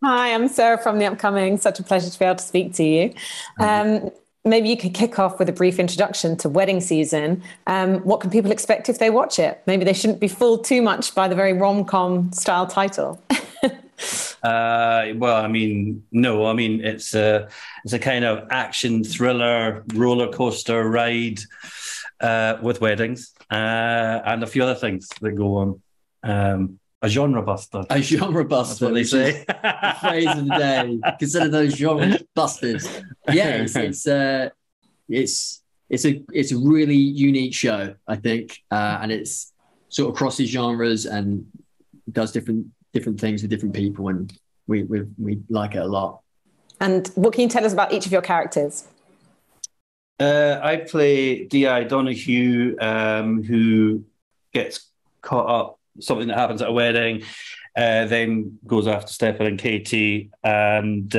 Hi, I'm Sarah from The Upcoming. Such a pleasure to be able to speak to you. Maybe you could kick off with a brief introduction to wedding season. What can people expect if they watch it? Maybe they shouldn't be fooled too much by the very rom-com style title. Well, I mean, no, I mean it's a kind of action thriller roller coaster ride with weddings and a few other things that go on. A genre buster. A genre buster. That's what they say. The phrase of the day. Consider those genre busters. Yeah, it's a really unique show, I think, and it's sort of crosses genres and does different things with different people, and we like it a lot. And what can you tell us about each of your characters? I play D.I. Donahue, who gets caught up something that happens at a wedding, then goes after Stefan and Katie, and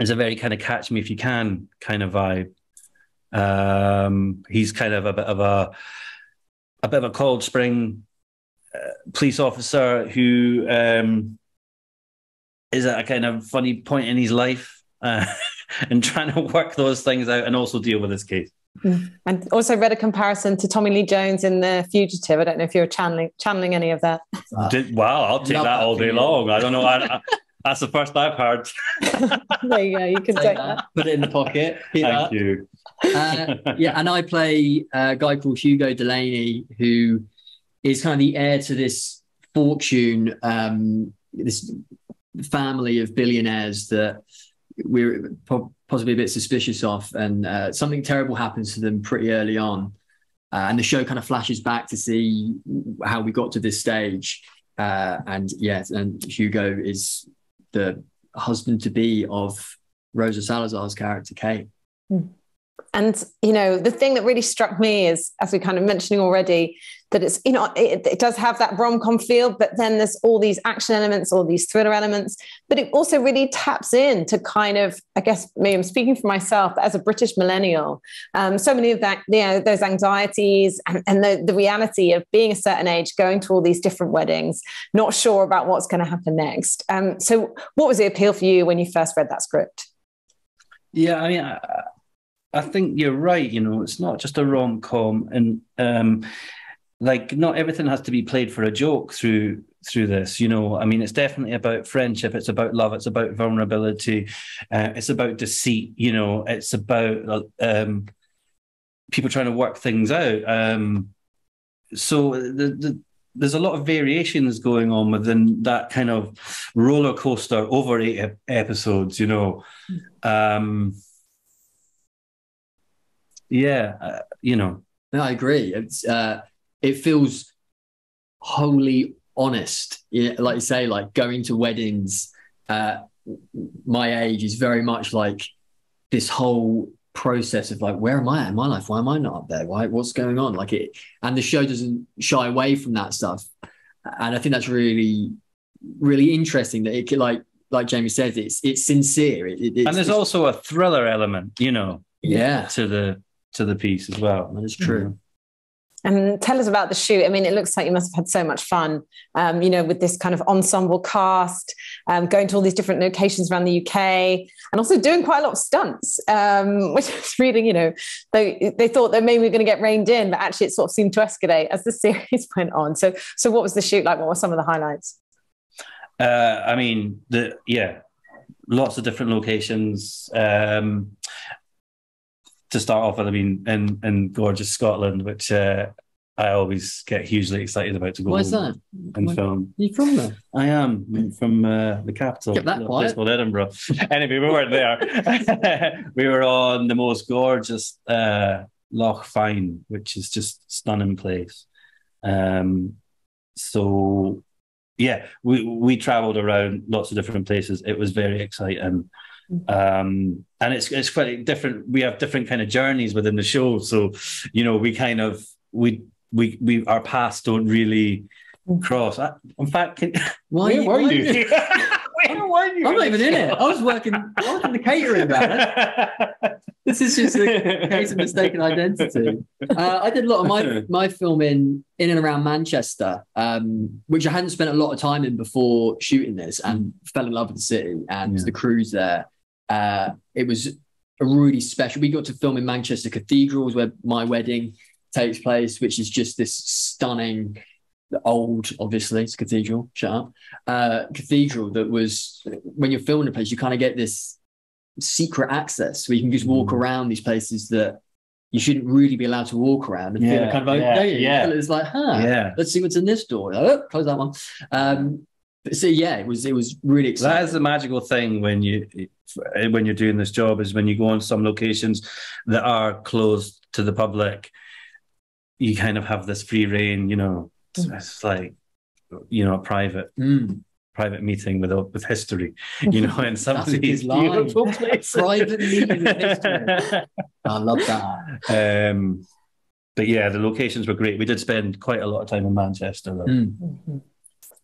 it's a very kind of catch me if you can kind of vibe. He's kind of a bit of a cold spring police officer who is at a kind of funny point in his life and trying to work those things out and also deal with this case. And also read a comparison to Tommy Lee Jones in The Fugitive. I don't know if you're channeling any of that. Wow, I'll take that all day long. I don't know. That's the first I've heard. There you go. You can take that. Put it in the pocket. Thank you. Yeah, and I play a guy called Hugo Delaney, who is kind of the heir to this fortune, this family of billionaires that we're possibly a bit suspicious of, and something terrible happens to them pretty early on, and the show kind of flashes back to see how we got to this stage, and Hugo is the husband to be of Rosa Salazar's character Kate. And, you know, the thing that really struck me is, as we kind of mentioning already, that it's, you know, it does have that rom-com feel, but then there's all these action elements, all these thriller elements, but it also really taps in to kind of, I guess, maybe I'm speaking for myself, but as a British millennial, so many of that, you know, those anxieties and the reality of being a certain age, going to all these different weddings, not sure about what's going to happen next. So what was the appeal for you when you first read that script? Yeah, I mean, I think you're right. You know, it's not just a rom-com, and like not everything has to be played for a joke through this. You know, I mean, it's definitely about friendship. It's about love. It's about vulnerability. It's about deceit. You know, it's about people trying to work things out. So there's a lot of variations going on within that kind of roller coaster over 8 episodes. You know. You know. No, I agree. It feels wholly honest. Like you say, like going to weddings my age is very much like this whole process of like, where am I at in my life? Why am I not up there? What's going on? Like it, and the show doesn't shy away from that stuff. And I think that's really, really interesting that it, like Jamie said, it's sincere. And there's also a thriller element, you know, yeah, to the piece as well. That is true. And tell us about the shoot. I mean, it looks like you must have had so much fun, you know, with this kind of ensemble cast, going to all these different locations around the UK, and also doing quite a lot of stunts, which is really, you know, they thought that maybe we were going to get reined in, but actually it sort of seemed to escalate as the series went on. So what was the shoot like? What were some of the highlights? I mean, lots of different locations. To start off with, I mean, in gorgeous Scotland, which I always get hugely excited about to go. Why is that? And film. Are you from there? I am. I'm from the capital, that place called Edinburgh. Anyway, we weren't there. We were on the most gorgeous Loch Fyne, which is just stunning place. So yeah, we travelled around lots of different places. It was very exciting. And it's quite different. We have different kind of journeys within the show, so you know, we kind of we our paths don't really cross. In fact, why were you? Where were you? I'm not even in it. I was in the catering van. This is just a case of mistaken identity. I did a lot of my filming in and around Manchester, which I hadn't spent a lot of time in before shooting this, and fell in love with the city and the crews there. It was a really special. We got to film in Manchester Cathedral, where my wedding takes place, which is just this stunning, old, obviously it's a cathedral, shut up, cathedral that was, when you're filming a place, you kind of get this secret access where you can just walk around these places that you shouldn't really be allowed to walk around and feel kind of it's like, let's see what's in this door. Oh, close that one. So yeah, it was really exciting. That is the magical thing when you're doing this job, is when you go on some locations that are closed to the public, you kind of have this free reign, you know. It's like, you know, a private meeting with history, you know, in some of these beautiful places. Private meeting with history. I love that. But yeah, the locations were great. We did spend quite a lot of time in Manchester, though.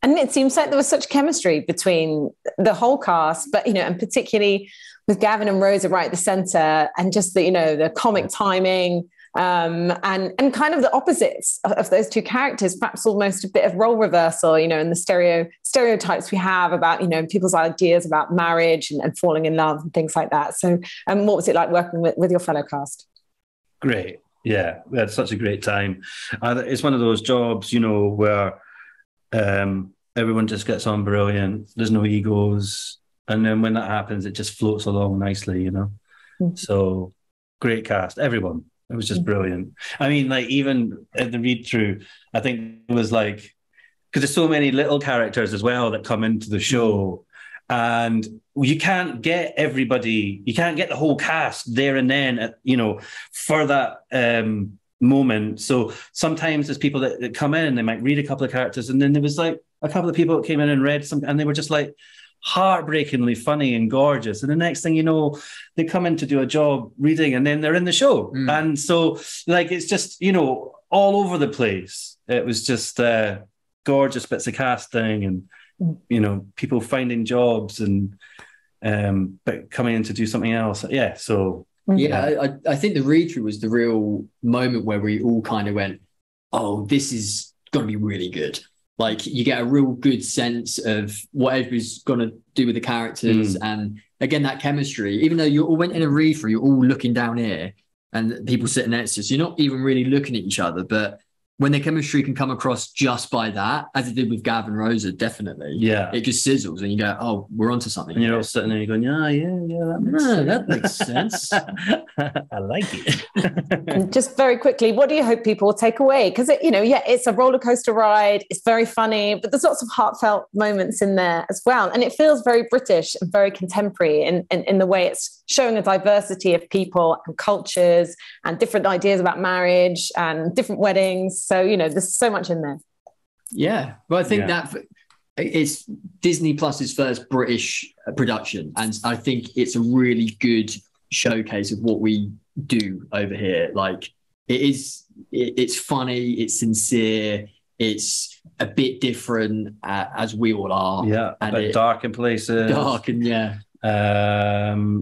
And it seems like there was such chemistry between the whole cast, but, you know, and particularly with Gavin and Rosa right at the centre, and just the, you know, the comic timing, and kind of the opposites of those two characters, perhaps almost a bit of role reversal, you know, and the stereotypes we have about, you know, people's ideas about marriage and falling in love and things like that. So what was it like working with your fellow cast? Great. Yeah, we had such a great time. It's one of those jobs, you know, where everyone just gets on brilliant. There's no egos. And then when that happens, it just floats along nicely, you know. So great cast, everyone. It was just brilliant. I mean, like, even at the read through, I think it was like, because there's so many little characters as well that come into the show, and you can't get everybody, you can't get the whole cast there and then, you know, for that moment. So sometimes there's people that come in and they might read a couple of characters, and then there was like a couple of people that came in and read some, and they were just like heartbreakingly funny and gorgeous, and the next thing you know, they come in to do a job reading, and then they're in the show. And so, like, it's just, you know, all over the place. It was just gorgeous bits of casting, and you know, people finding jobs, and but coming in to do something else. Yeah, so I think the read through was the real moment where we all kind of went, oh, this is going to be really good. Like, you get a real good sense of what everybody's going to do with the characters. And again, that chemistry, even though you all went in a read through, you're all looking down here and people sitting next to you. So you're not even really looking at each other. But when the chemistry can come across just by that, as it did with Gav and Rosa, definitely. Yeah. It just sizzles and you go, oh, we're onto something. And you're all sitting there, you're going, that makes sense. I like it. And just very quickly, what do you hope people will take away? Because, you know, it's a roller coaster ride. It's very funny, but there's lots of heartfelt moments in there as well. And it feels very British and very contemporary in the way it's showing a diversity of people and cultures and different ideas about marriage and different weddings. So, you know, there's so much in there. Yeah. Well, I think that it's Disney Plus's first British production. And I think it's a really good showcase of what we do over here. Like, it's funny, it's sincere, it's a bit different, as we all are. Yeah. And dark in places. Dark and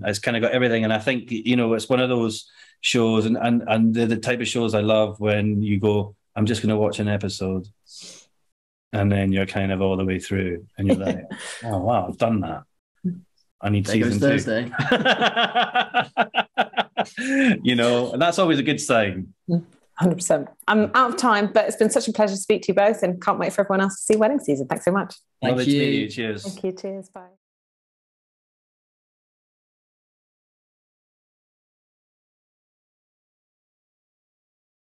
it's kind of got everything. And I think, you know, it's one of those shows, and the type of shows I love when you go, I'm just going to watch an episode, and then you're kind of all the way through, and you're like, oh wow, I've done that. I need season 2. Thursday. You know, and that's always a good sign. 100%. I'm out of time, but it's been such a pleasure to speak to you both, and can't wait for everyone else to see wedding season. Thanks so much. Thank you. Cheers. Thank you. Cheers. Bye.